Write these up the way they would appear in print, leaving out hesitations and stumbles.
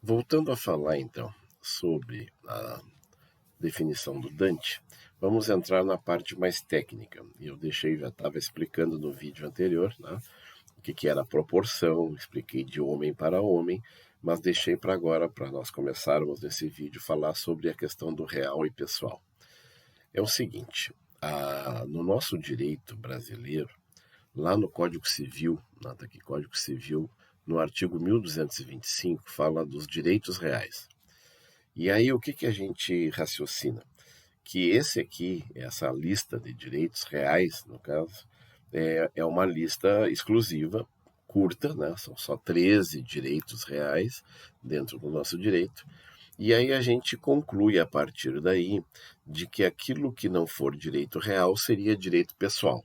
Voltando a falar, então, sobre a definição do Dante, vamos entrar na parte mais técnica. Eu já estava explicando no vídeo anterior, né, o que era a proporção, expliquei de homem para homem, mas deixei para agora, para nós começarmos nesse vídeo, falar sobre a questão do real e pessoal. É o seguinte, no nosso direito brasileiro, lá no Código Civil, nota aqui, Código Civil, no artigo 1225, fala dos direitos reais. E aí o que a gente raciocina? Que esse aqui, essa lista de direitos reais, no caso, é uma lista exclusiva, curta, né? São só 13 direitos reais dentro do nosso direito. E aí a gente conclui a partir daí de que aquilo que não for direito real seria direito pessoal.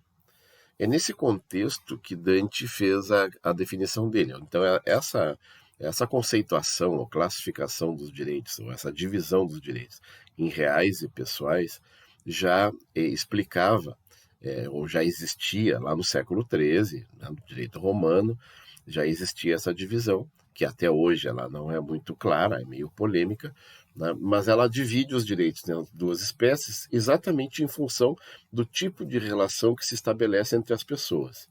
É nesse contexto que Dante fez a definição dele. Então, essa conceituação ou classificação dos direitos, ou essa divisão dos direitos em reais e pessoais, já explicava, ou já existia lá no século XIII, né, no direito romano, já existia essa divisão, que até hoje ela não é muito clara, é meio polêmica, né, mas ela divide os direitos nas duas espécies exatamente em função do tipo de relação que se estabelece entre as pessoas.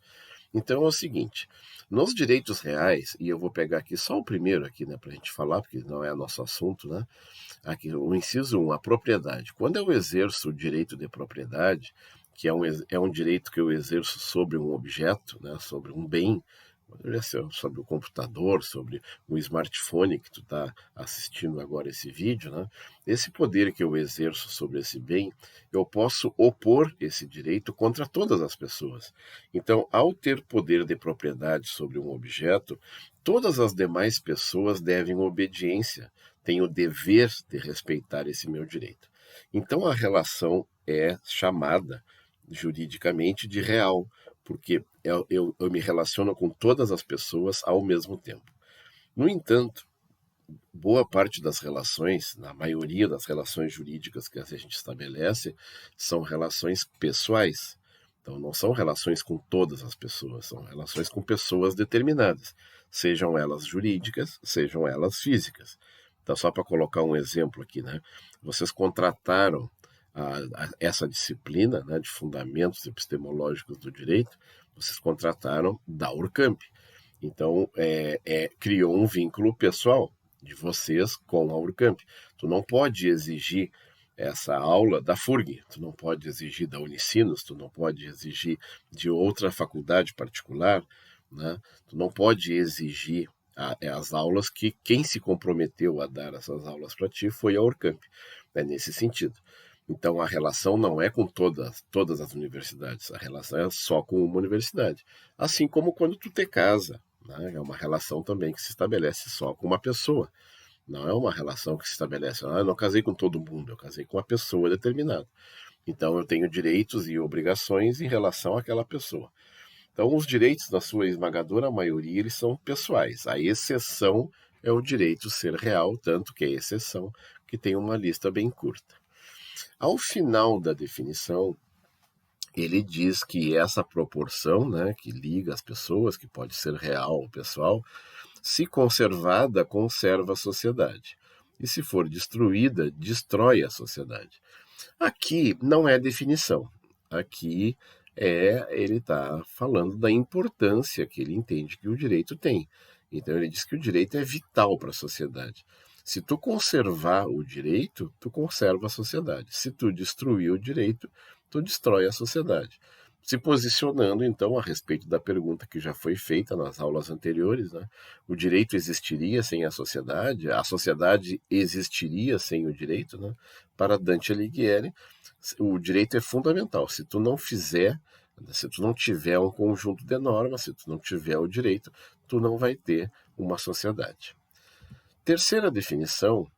Então é o seguinte, nos direitos reais, e eu vou pegar aqui só o primeiro aqui, né, para a gente falar, porque não é nosso assunto, né? Aqui, o inciso 1, a propriedade. Quando eu exerço o direito de propriedade, que é um direito que eu exerço sobre um objeto, né, sobre um bem, sobre o computador, sobre o smartphone que tu está assistindo agora esse vídeo, né? Esse poder que eu exerço sobre esse bem, eu posso opor esse direito contra todas as pessoas. Então, ao ter poder de propriedade sobre um objeto, todas as demais pessoas devem obediência, têm o dever de respeitar esse meu direito. Então, a relação é chamada juridicamente de real, porque eu me relaciono com todas as pessoas ao mesmo tempo. No entanto, boa parte das relações, na maioria das relações jurídicas que a gente estabelece, são relações pessoais. Então, não são relações com todas as pessoas, são relações com pessoas determinadas, sejam elas jurídicas, sejam elas físicas. Então, só para colocar um exemplo aqui, né? Vocês contrataram essa disciplina, né, de fundamentos epistemológicos do direito, vocês contrataram da Urcamp. Então, criou um vínculo pessoal de vocês com a Urcamp. Tu não pode exigir essa aula da FURG, tu não pode exigir da Unicinos, tu não pode exigir de outra faculdade particular, né? Tu não pode exigir as aulas que quem se comprometeu a dar essas aulas para ti foi a Urcamp. É nesse sentido. Então, a relação não é com todas as universidades, a relação é só com uma universidade. Assim como quando tu te casa, né? É uma relação também que se estabelece só com uma pessoa. Não é uma relação que se estabelece, eu não casei com todo mundo, eu casei com uma pessoa determinada. Então, eu tenho direitos e obrigações em relação àquela pessoa. Então, os direitos, na sua esmagadora maioria, eles são pessoais. A exceção é o direito ser real, tanto que é exceção, que tem uma lista bem curta. Ao final da definição, ele diz que essa proporção, né, que liga as pessoas, que pode ser real ou pessoal, se conservada, conserva a sociedade. E se for destruída, destrói a sociedade. Aqui não é definição. Aqui ele está falando da importância que ele entende que o direito tem. Então ele diz que o direito é vital para a sociedade. Se tu conservar o direito, tu conserva a sociedade. Se tu destruir o direito, tu destrói a sociedade. Se posicionando, então, a respeito da pergunta que já foi feita nas aulas anteriores, né? O direito existiria sem a sociedade existiria sem o direito, né? Para Dante Alighieri, o direito é fundamental. Se tu não fizer, se tu não tiver um conjunto de normas, se tu não tiver o direito, tu não vai ter uma sociedade. Terceira definição,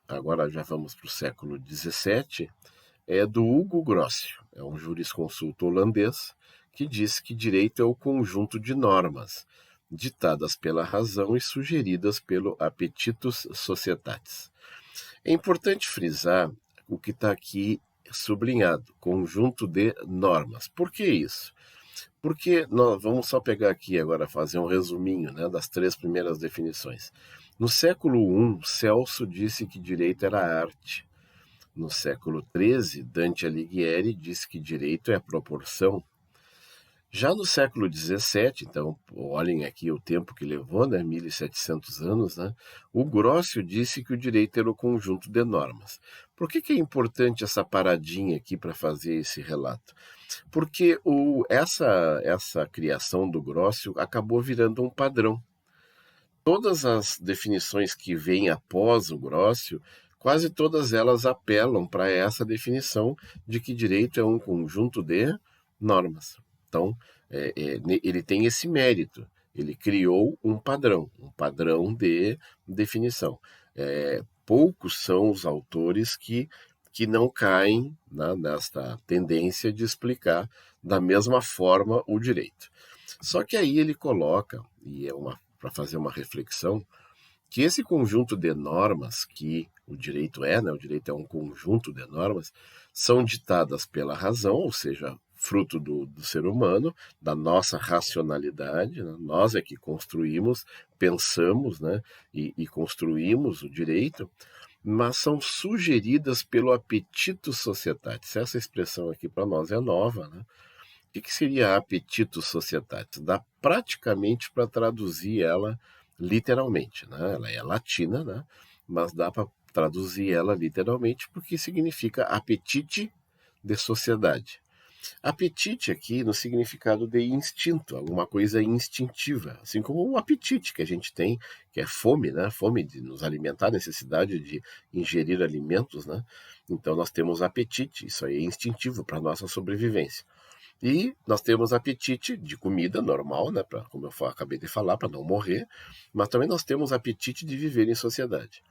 agora já vamos para o século XVII, é do Hugo Grossio, é um jurisconsulto holandês, que diz que direito é o conjunto de normas ditadas pela razão e sugeridas pelo appetitus societatis. É importante frisar o que está aqui sublinhado, conjunto de normas. Por que isso? Porque nós vamos só pegar aqui agora, fazer um resuminho, né, das 3 primeiras definições. No século I, Celso disse que direito era arte. No século XIII, Dante Alighieri disse que direito é proporção. Já no século XVII, então, olhem aqui o tempo que levou, né, 1700 anos, né, o Grócio disse que o direito era o conjunto de normas. Por que é importante essa paradinha aqui para fazer esse relato? Porque essa criação do Grócio acabou virando um padrão. Todas as definições que vêm após o Grócio, quase todas elas apelam para essa definição de que direito é um conjunto de normas. Então, ele tem esse mérito. Ele criou um padrão de definição. Poucos são os autores que não caem, né, nesta tendência de explicar da mesma forma o direito. Só que aí ele coloca, e para fazer uma reflexão, que esse conjunto de normas que o direito é, né, o direito é um conjunto de normas, são ditadas pela razão, ou seja, fruto do ser humano, da nossa racionalidade, né? Nós é que construímos, pensamos, né, e construímos o direito, mas são sugeridas pelo apetito societatis. Essa expressão aqui para nós é nova, né? O que seria apetito societatis? Dá praticamente para traduzir ela literalmente, né? Ela é latina, né? Mas dá para traduzir ela literalmente porque significa apetite de sociedade. Apetite aqui no significado de instinto, alguma coisa instintiva, assim como o apetite que a gente tem, que é fome, né? Fome de nos alimentar, necessidade de ingerir alimentos, né? Então nós temos apetite, isso aí é instintivo para a nossa sobrevivência. E nós temos apetite de comida normal, né, como eu acabei de falar, para não morrer, mas também nós temos apetite de viver em sociedade.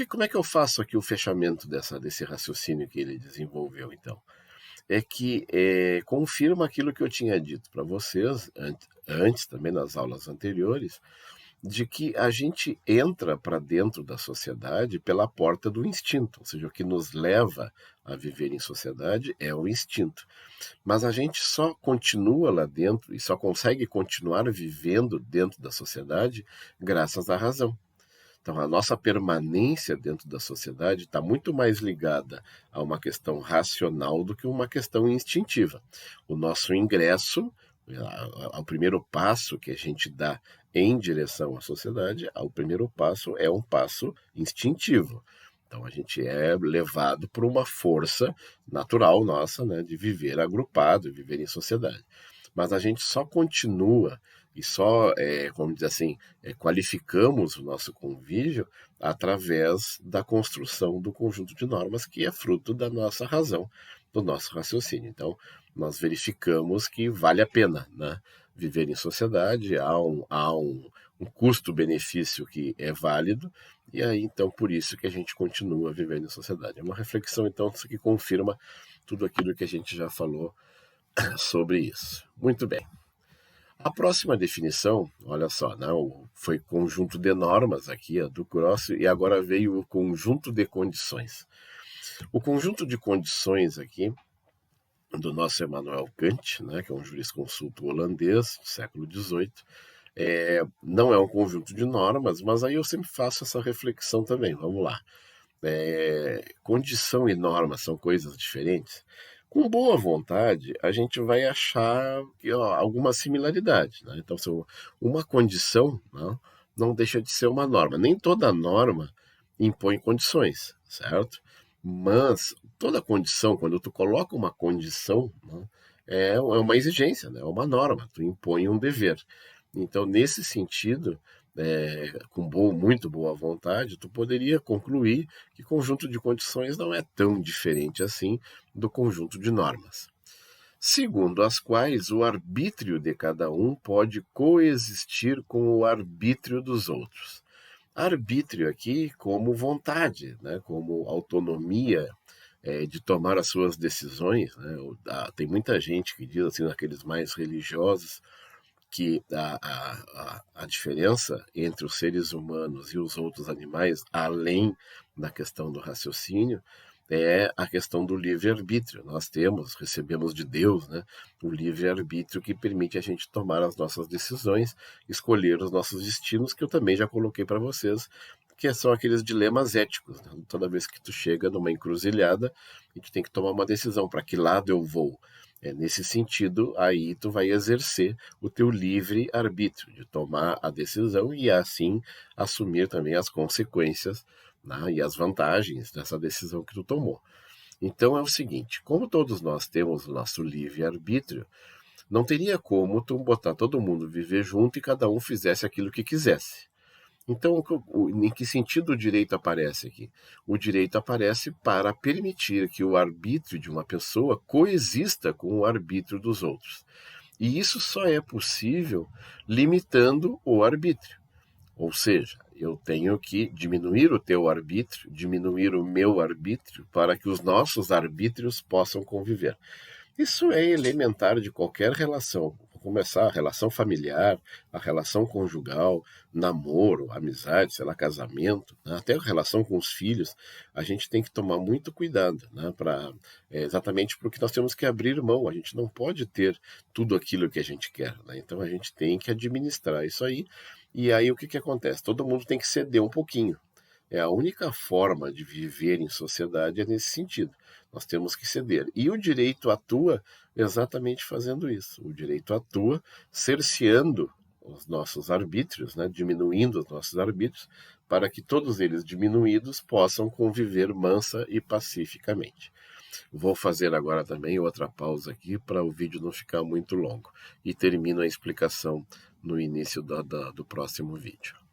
Como é que eu faço aqui o fechamento desse raciocínio que ele desenvolveu, então? É que confirma aquilo que eu tinha dito para vocês antes, também nas aulas anteriores, de que a gente entra para dentro da sociedade pela porta do instinto, ou seja, o que nos leva a viver em sociedade é o instinto. Mas a gente só continua lá dentro e só consegue continuar vivendo dentro da sociedade graças à razão. Então, a nossa permanência dentro da sociedade está muito mais ligada a uma questão racional do que uma questão instintiva. O nosso ingresso, o primeiro passo que a gente dá em direção à sociedade, o primeiro passo é um passo instintivo. Então, a gente é levado por uma força natural nossa, né, de viver agrupado, viver em sociedade. Mas a gente só continua e só, vamos dizer assim, qualificamos o nosso convívio através da construção do conjunto de normas que é fruto da nossa razão, do nosso raciocínio. Então, nós verificamos que vale a pena, né, viver em sociedade, há um custo-benefício que é válido, e aí, então, por isso que a gente continua vivendo em sociedade. É uma reflexão, então, que confirma tudo aquilo que a gente já falou sobre isso. Muito bem. A próxima definição, olha só, não, foi conjunto de normas aqui, do Grócio, e agora veio o conjunto de condições. O conjunto de condições aqui, do nosso Immanuel Kant, né, que é um jurisconsulto holandês do século XVIII, não é um conjunto de normas, mas aí eu sempre faço essa reflexão também, vamos lá. Condição e norma são coisas diferentes? Com boa vontade, a gente vai achar alguma similaridade, né? Então, uma condição, não deixa de ser uma norma. Nem toda norma impõe condições, certo? Mas toda condição, quando tu coloca uma condição, né, é uma exigência, né? É uma norma, tu impõe um dever. Então, nesse sentido, com muito boa vontade, tu poderia concluir que conjunto de condições não é tão diferente assim do conjunto de normas, segundo as quais o arbítrio de cada um pode coexistir com o arbítrio dos outros. Arbítrio aqui como vontade, né, como autonomia de tomar as suas decisões, né? Tem muita gente que diz, assim, naqueles mais religiosos, que a diferença entre os seres humanos e os outros animais, além da questão do raciocínio, é a questão do livre-arbítrio. Nós recebemos de Deus, né, o livre-arbítrio que permite a gente tomar as nossas decisões, escolher os nossos destinos, que eu também já coloquei para vocês, que são aqueles dilemas éticos, né? Toda vez que tu chega numa encruzilhada e tu tem que tomar uma decisão, para que lado eu vou? Nesse sentido, aí tu vai exercer o teu livre arbítrio de tomar a decisão e assim assumir também as consequências, né, e as vantagens dessa decisão que tu tomou. Então é o seguinte, como todos nós temos o nosso livre arbítrio, não teria como tu botar todo mundo viver junto e cada um fizesse aquilo que quisesse. Então, em que sentido o direito aparece aqui? O direito aparece para permitir que o arbítrio de uma pessoa coexista com o arbítrio dos outros. E isso só é possível limitando o arbítrio. Ou seja, eu tenho que diminuir o teu arbítrio, diminuir o meu arbítrio, para que os nossos arbítrios possam conviver. Isso é elementar de qualquer relação. Vou começar a relação familiar, a relação conjugal, namoro, amizade, sei lá, casamento, né? Até a relação com os filhos. A gente tem que tomar muito cuidado, né? Exatamente porque nós temos que abrir mão. A gente não pode ter tudo aquilo que a gente quer, né? Então a gente tem que administrar isso aí. E aí o que, que acontece? Todo mundo tem que ceder um pouquinho. É a única forma de viver em sociedade é nesse sentido. Nós temos que ceder. E o direito atua exatamente fazendo isso. O direito atua cerceando os nossos arbítrios, né? Diminuindo os nossos arbítrios, para que todos eles diminuídos possam conviver mansa e pacificamente. Vou fazer agora também outra pausa aqui para o vídeo não ficar muito longo. E termino a explicação no início do próximo vídeo.